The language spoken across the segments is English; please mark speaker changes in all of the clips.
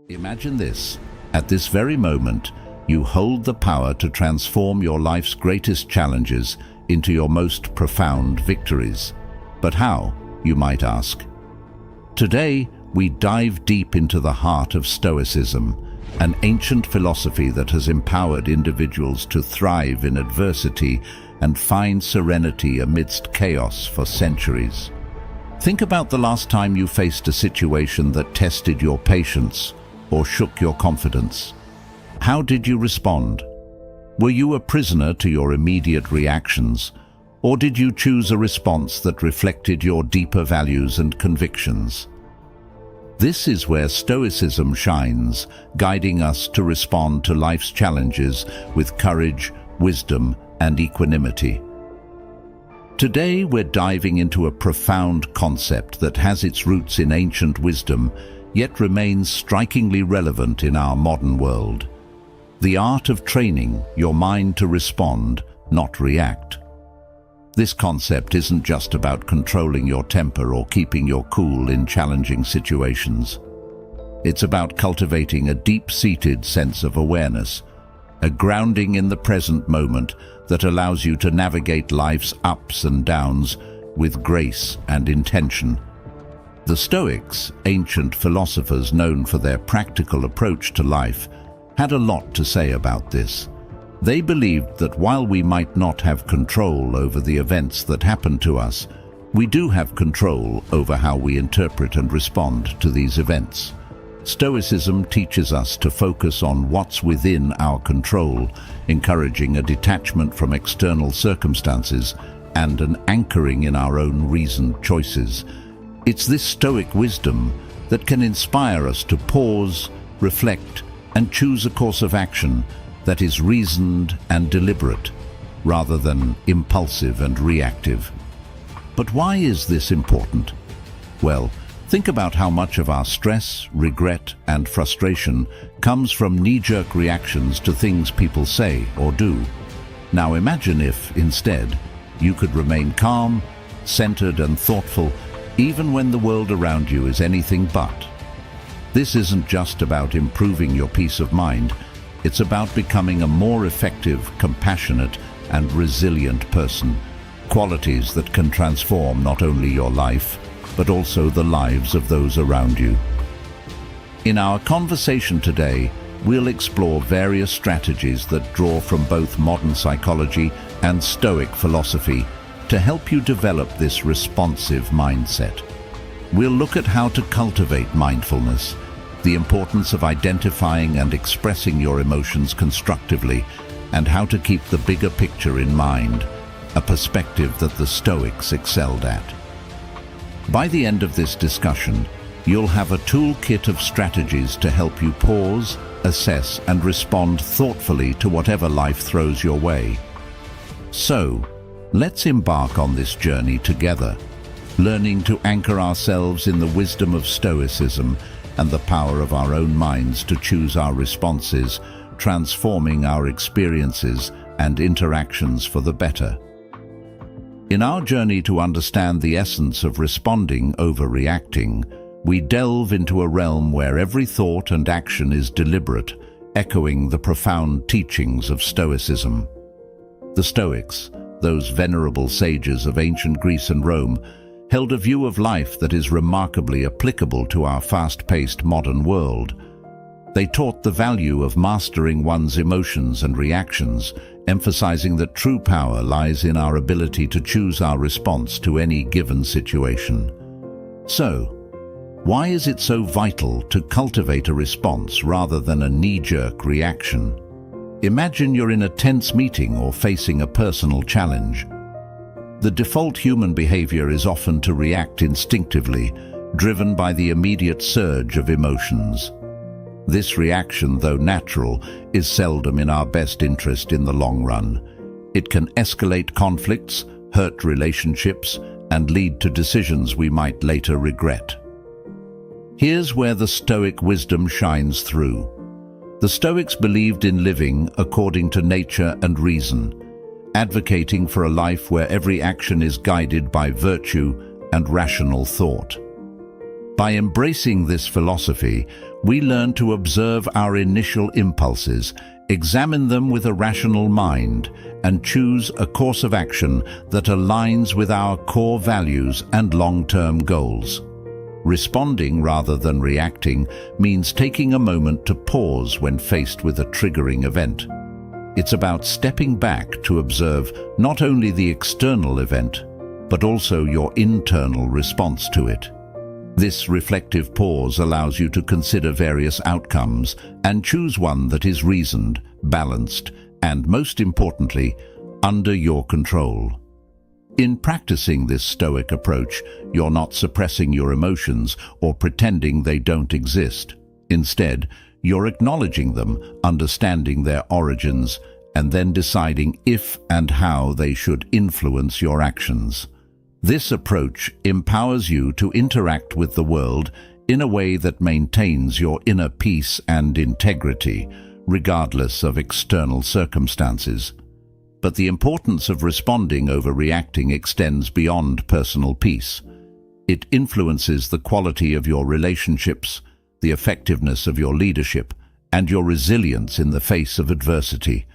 Speaker 1: Imagine this. At this very moment, you hold the power to transform your life's greatest challenges into your most profound victories. But how, you might ask? Today, we dive deep into the heart of Stoicism, an ancient philosophy that has empowered individuals to thrive in adversity and find serenity amidst chaos for centuries. Think about the last time you faced a situation that tested your patience or shook your confidence. How did you respond? Were you a prisoner to your immediate reactions, or did you choose a response that reflected your deeper values and convictions? This is where Stoicism shines, guiding us to respond to life's challenges with courage, wisdom, and equanimity. Today, we're diving into a profound concept that has its roots in ancient wisdom, yet remains strikingly relevant in our modern world. The art of training your mind to respond, not react. This concept isn't just about controlling your temper or keeping your cool in challenging situations. It's about cultivating a deep-seated sense of awareness, a grounding in the present moment that allows you to navigate life's ups and downs with grace and intention. The Stoics, ancient philosophers known for their practical approach to life, had a lot to say about this. They believed that while we might not have control over the events that happen to us, we do have control over how we interpret and respond to these events. Stoicism teaches us to focus on what's within our control, encouraging a detachment from external circumstances and an anchoring in our own reasoned choices. It's this Stoic wisdom that can inspire us to pause, reflect, and choose a course of action that is reasoned and deliberate, rather than impulsive and reactive. But why is this important? Well, think about how much of our stress, regret, and frustration comes from knee-jerk reactions to things people say or do. Now imagine if, instead, you could remain calm, centered, and thoughtful, even when the world around you is anything but. This isn't just about improving your peace of mind, it's about becoming a more effective, compassionate, and resilient person, qualities that can transform not only your life, but also the lives of those around you. In our conversation today, we'll explore various strategies that draw from both modern psychology and Stoic philosophy to help you develop this responsive mindset. We'll look at how to cultivate mindfulness, the importance of identifying and expressing your emotions constructively, and how to keep the bigger picture in mind, a perspective that the Stoics excelled at. By the end of this discussion, you'll have a toolkit of strategies to help you pause, assess, and respond thoughtfully to whatever life throws your way. So, let's embark on this journey together, learning to anchor ourselves in the wisdom of Stoicism and the power of our own minds to choose our responses, transforming our experiences and interactions for the better. In our journey to understand the essence of responding over reacting, we delve into a realm where every thought and action is deliberate, echoing the profound teachings of Stoicism. The Stoics, those venerable sages of ancient Greece and Rome, held a view of life that is remarkably applicable to our fast-paced modern world. They taught the value of mastering one's emotions and reactions, emphasizing that true power lies in our ability to choose our response to any given situation. So, why is it so vital to cultivate a response rather than a knee-jerk reaction? Imagine you're in a tense meeting or facing a personal challenge. The default human behavior is often to react instinctively, driven by the immediate surge of emotions. This reaction, though natural, is seldom in our best interest in the long run. It can escalate conflicts, hurt relationships, and lead to decisions we might later regret. Here's where the Stoic wisdom shines through. The Stoics believed in living according to nature and reason, advocating for a life where every action is guided by virtue and rational thought. By embracing this philosophy, we learn to observe our initial impulses, examine them with a rational mind, and choose a course of action that aligns with our core values and long-term goals. Responding rather than reacting means taking a moment to pause when faced with a triggering event. It's about stepping back to observe not only the external event, but also your internal response to it. This reflective pause allows you to consider various outcomes and choose one that is reasoned, balanced, and most importantly, under your control. In practicing this Stoic approach, you're not suppressing your emotions or pretending they don't exist. Instead, you're acknowledging them, understanding their origins, and then deciding if and how they should influence your actions. This approach empowers you to interact with the world in a way that maintains your inner peace and integrity, regardless of external circumstances. But the importance of responding over reacting extends beyond personal peace. It influences the quality of your relationships, the effectiveness of your leadership, and your resilience in the face of adversity.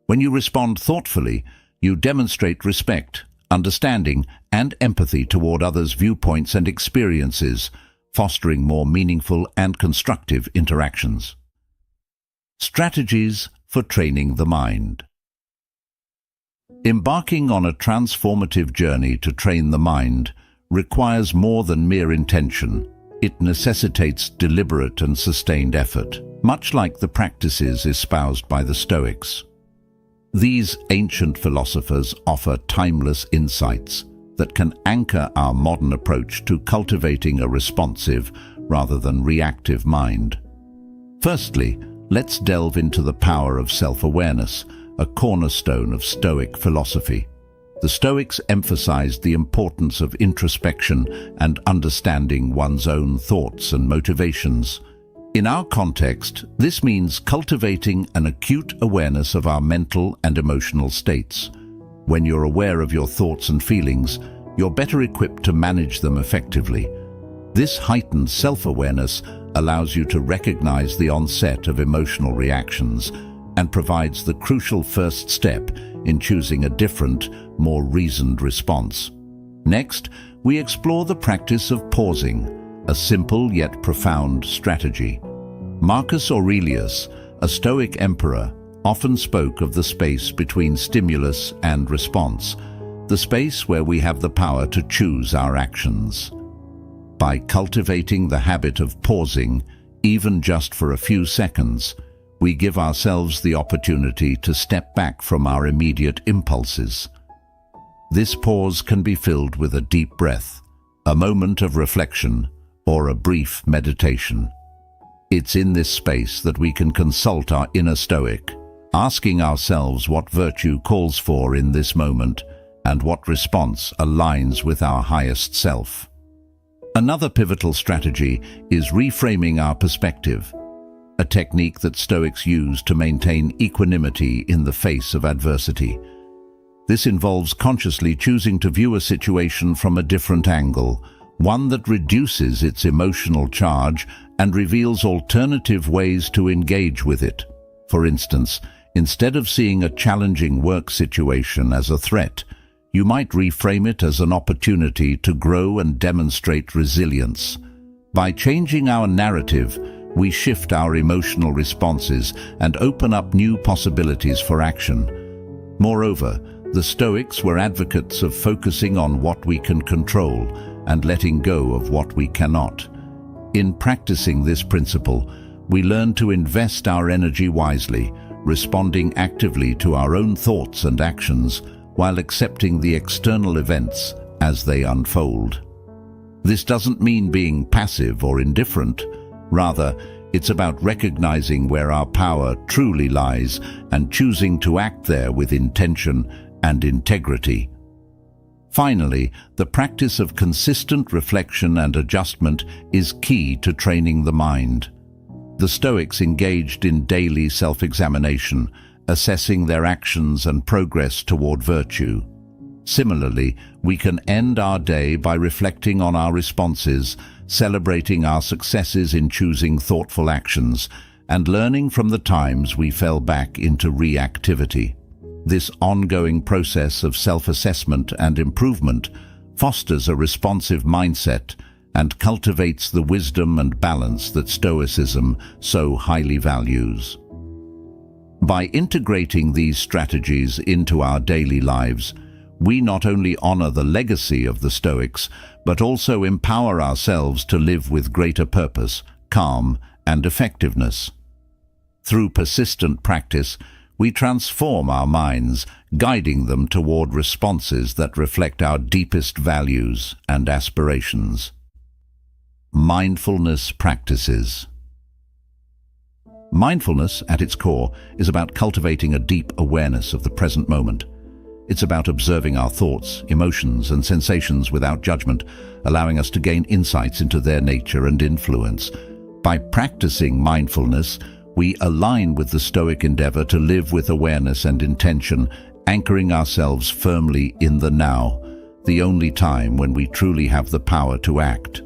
Speaker 1: When you respond thoughtfully, you demonstrate respect, understanding, and empathy toward others' viewpoints and experiences, fostering more meaningful and constructive interactions. Strategies for training the mind. Embarking on a transformative journey to train the mind requires more than mere intention. It necessitates deliberate and sustained effort, much like the practices espoused by the Stoics. These ancient philosophers offer timeless insights that can anchor our modern approach to cultivating a responsive rather than reactive mind. Firstly, let's delve into the power of self-awareness, a cornerstone of Stoic philosophy. The Stoics emphasized the importance of introspection and understanding one's own thoughts and motivations. In our context, this means cultivating an acute awareness of our mental and emotional states. When you're aware of your thoughts and feelings, you're better equipped to manage them effectively. This heightened self-awareness allows you to recognize the onset of emotional reactions and provides the crucial first step in choosing a different, more reasoned response. Next, we explore the practice of pausing, a simple yet profound strategy. Marcus Aurelius, a Stoic emperor, often spoke of the space between stimulus and response, the space where we have the power to choose our actions. By cultivating the habit of pausing, even just for a few seconds, we give ourselves the opportunity to step back from our immediate impulses. This pause can be filled with a deep breath, a moment of reflection, or a brief meditation. It's in this space that we can consult our inner Stoic, asking ourselves what virtue calls for in this moment and what response aligns with our highest self. Another pivotal strategy is reframing our perspective, a technique that Stoics use to maintain equanimity in the face of adversity. This involves consciously choosing to view a situation from a different angle, one that reduces its emotional charge and reveals alternative ways to engage with it. For instance, instead of seeing a challenging work situation as a threat, you might reframe it as an opportunity to grow and demonstrate resilience. By changing our narrative, we shift our emotional responses and open up new possibilities for action. Moreover, the Stoics were advocates of focusing on what we can control and letting go of what we cannot. In practicing this principle, we learn to invest our energy wisely, responding actively to our own thoughts and actions while accepting the external events as they unfold. This doesn't mean being passive or indifferent. Rather, it's about recognizing where our power truly lies and choosing to act there with intention and integrity. Finally, the practice of consistent reflection and adjustment is key to training the mind. The Stoics engaged in daily self-examination, assessing their actions and progress toward virtue. Similarly, we can end our day by reflecting on our responses celebrating our successes in choosing thoughtful actions, and learning from the times we fell back into reactivity. This ongoing process of self-assessment and improvement fosters a responsive mindset and cultivates the wisdom and balance that Stoicism so highly values. By integrating these strategies into our daily lives, we not only honor the legacy of the Stoics, but also empower ourselves to live with greater purpose, calm, and effectiveness. Through persistent practice, we transform our minds, guiding them toward responses that reflect our deepest values and aspirations. Mindfulness practices. Mindfulness, at its core, is about cultivating a deep awareness of the present moment. It's about observing our thoughts, emotions, and sensations without judgment, allowing us to gain insights into their nature and influence. By practicing mindfulness, we align with the Stoic endeavor to live with awareness and intention, anchoring ourselves firmly in the now, the only time when we truly have the power to act.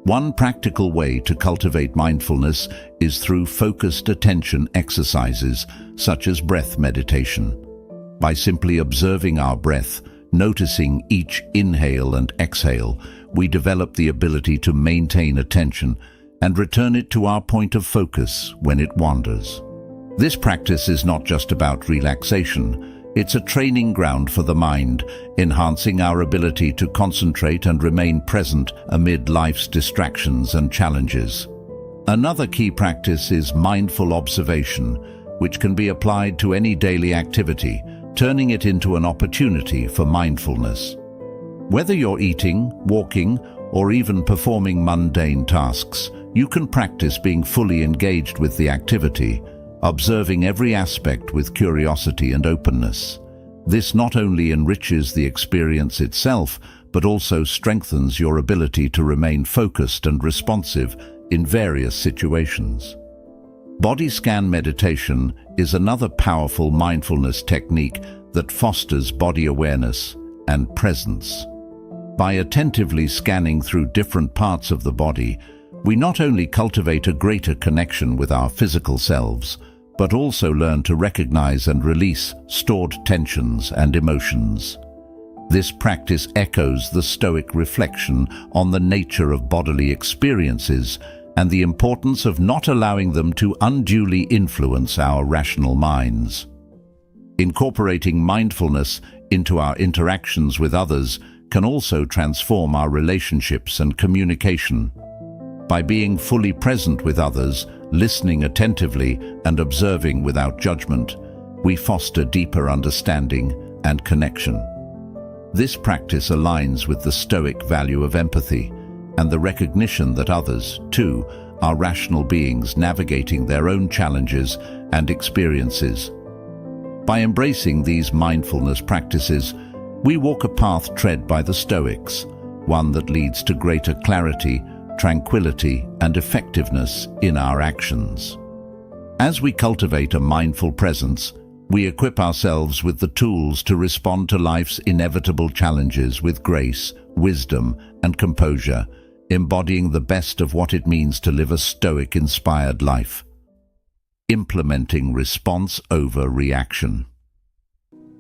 Speaker 1: One practical way to cultivate mindfulness is through focused attention exercises, such as breath meditation. By simply observing our breath, noticing each inhale and exhale, we develop the ability to maintain attention and return it to our point of focus when it wanders. This practice is not just about relaxation, it's a training ground for the mind, enhancing our ability to concentrate and remain present amid life's distractions and challenges. Another key practice is mindful observation, which can be applied to any daily activity, turning it into an opportunity for mindfulness. Whether you're eating, walking, or even performing mundane tasks, you can practice being fully engaged with the activity, observing every aspect with curiosity and openness. This not only enriches the experience itself, but also strengthens your ability to remain focused and responsive in various situations. Body scan meditation is another powerful mindfulness technique that fosters body awareness and presence. By attentively scanning through different parts of the body, we not only cultivate a greater connection with our physical selves, but also learn to recognize and release stored tensions and emotions. This practice echoes the Stoic reflection on the nature of bodily experiences and the importance of not allowing them to unduly influence our rational minds. Incorporating mindfulness into our interactions with others can also transform our relationships and communication. By being fully present with others, listening attentively, and observing without judgment, we foster deeper understanding and connection. This practice aligns with the Stoic value of empathy and the recognition that others, too, are rational beings navigating their own challenges and experiences. By embracing these mindfulness practices, we walk a path tread by the Stoics, one that leads to greater clarity, tranquility, and effectiveness in our actions. As we cultivate a mindful presence, we equip ourselves with the tools to respond to life's inevitable challenges with grace, wisdom, and composure, embodying the best of what it means to live a Stoic-inspired life. Implementing response over reaction.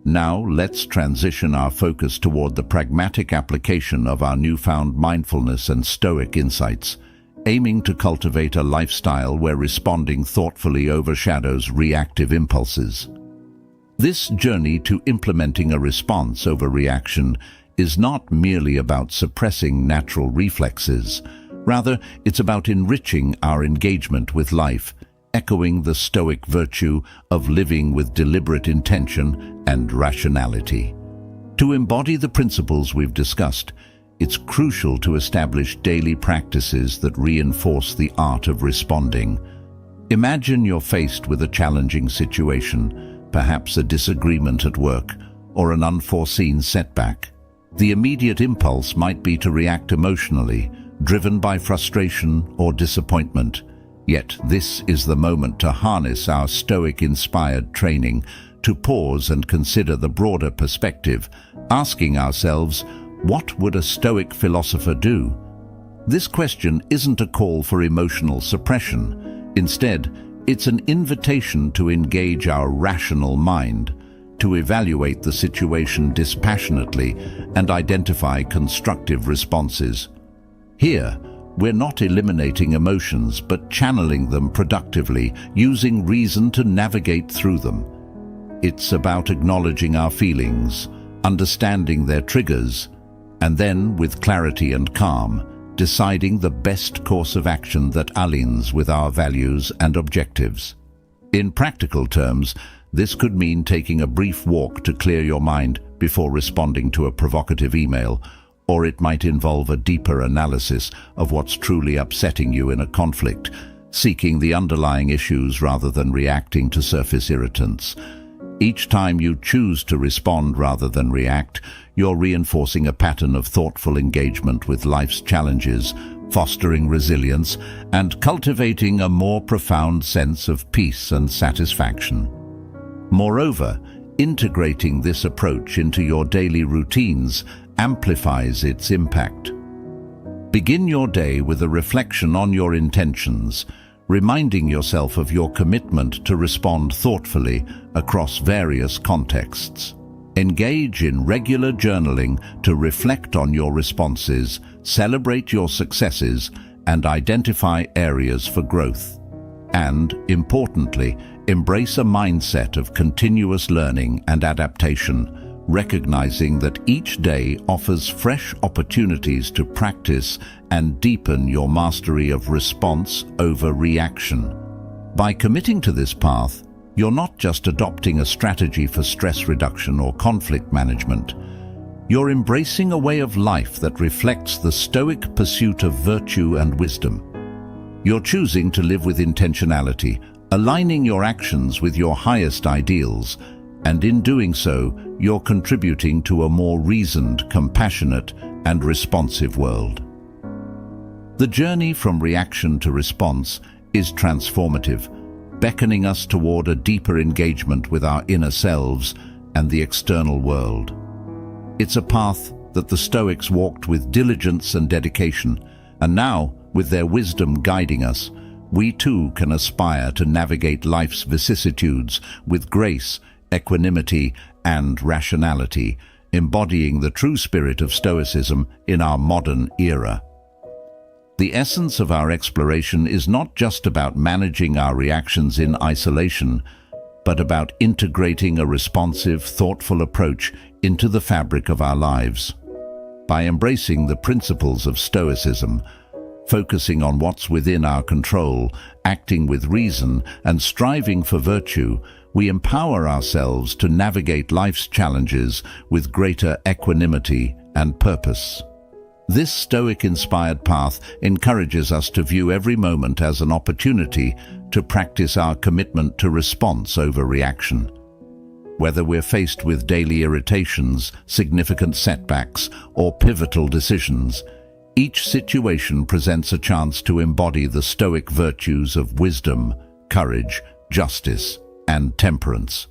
Speaker 1: Now let's transition our focus toward the pragmatic application of our newfound mindfulness and Stoic insights, aiming to cultivate a lifestyle where responding thoughtfully overshadows reactive impulses. This journey to implementing a response over reaction is not merely about suppressing natural reflexes. Rather, it's about enriching our engagement with life, echoing the Stoic virtue of living with deliberate intention and rationality. To embody the principles we've discussed, it's crucial to establish daily practices that reinforce the art of responding. Imagine you're faced with a challenging situation, perhaps a disagreement at work or an unforeseen setback. The immediate impulse might be to react emotionally, driven by frustration or disappointment. Yet this is the moment to harness our Stoic-inspired training, to pause and consider the broader perspective, asking ourselves, what would a Stoic philosopher do? This question isn't a call for emotional suppression. Instead, it's an invitation to engage our rational mind, to evaluate the situation dispassionately and identify constructive responses. Here, we're not eliminating emotions, but channeling them productively, using reason to navigate through them. It's about acknowledging our feelings, understanding their triggers, and then, with clarity and calm, deciding the best course of action that aligns with our values and objectives. In practical terms, this could mean taking a brief walk to clear your mind before responding to a provocative email, or it might involve a deeper analysis of what's truly upsetting you in a conflict, seeking the underlying issues rather than reacting to surface irritants. Each time you choose to respond rather than react, you're reinforcing a pattern of thoughtful engagement with life's challenges, fostering resilience, and cultivating a more profound sense of peace and satisfaction. Moreover, integrating this approach into your daily routines amplifies its impact. Begin your day with a reflection on your intentions, reminding yourself of your commitment to respond thoughtfully across various contexts. Engage in regular journaling to reflect on your responses, celebrate your successes, and identify areas for growth. And, importantly, embrace a mindset of continuous learning and adaptation, recognizing that each day offers fresh opportunities to practice and deepen your mastery of response over reaction. By committing to this path, you're not just adopting a strategy for stress reduction or conflict management. You're embracing a way of life that reflects the Stoic pursuit of virtue and wisdom. You're choosing to live with intentionality, aligning your actions with your highest ideals, and in doing so, you're contributing to a more reasoned, compassionate, and responsive world. The journey from reaction to response is transformative, beckoning us toward a deeper engagement with our inner selves and the external world. It's a path that the Stoics walked with diligence and dedication, and now, with their wisdom guiding us, we too can aspire to navigate life's vicissitudes with grace, equanimity, and rationality, embodying the true spirit of Stoicism in our modern era. The essence of our exploration is not just about managing our reactions in isolation, but about integrating a responsive, thoughtful approach into the fabric of our lives. By embracing the principles of Stoicism, focusing on what's within our control, acting with reason, and striving for virtue, we empower ourselves to navigate life's challenges with greater equanimity and purpose. This Stoic-inspired path encourages us to view every moment as an opportunity to practice our commitment to response over reaction. Whether we're faced with daily irritations, significant setbacks, or pivotal decisions, each situation presents a chance to embody the Stoic virtues of wisdom, courage, justice, and temperance.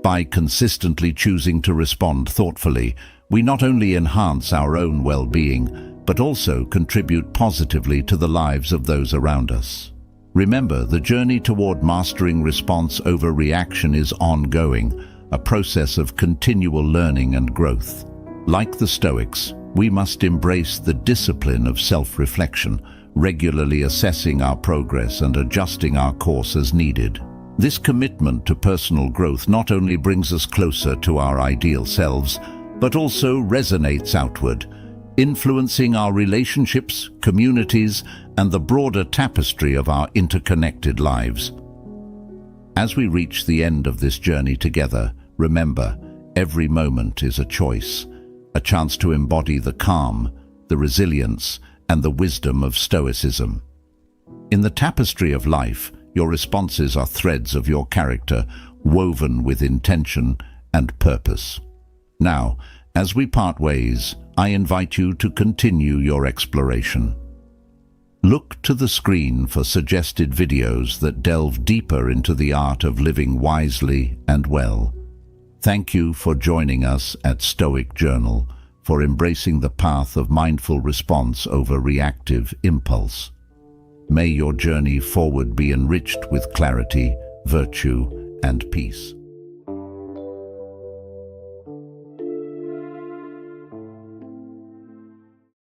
Speaker 1: By consistently choosing to respond thoughtfully, we not only enhance our own well-being, but also contribute positively to the lives of those around us. Remember, the journey toward mastering response over reaction is ongoing, a process of continual learning and growth. Like the Stoics, we must embrace the discipline of self-reflection, regularly assessing our progress and adjusting our course as needed. This commitment to personal growth not only brings us closer to our ideal selves, but also resonates outward, influencing our relationships, communities, and the broader tapestry of our interconnected lives. As we reach the end of this journey together, remember, every moment is a choice, a chance to embody the calm, the resilience, and the wisdom of Stoicism. In the tapestry of life, your responses are threads of your character, woven with intention and purpose. Now, as we part ways, I invite you to continue your exploration. Look to the screen for suggested videos that delve deeper into the art of living wisely and well. Thank you for joining us at Stoic Journal, for embracing the path of mindful response over reactive impulse. May your journey forward be enriched with clarity, virtue, and peace.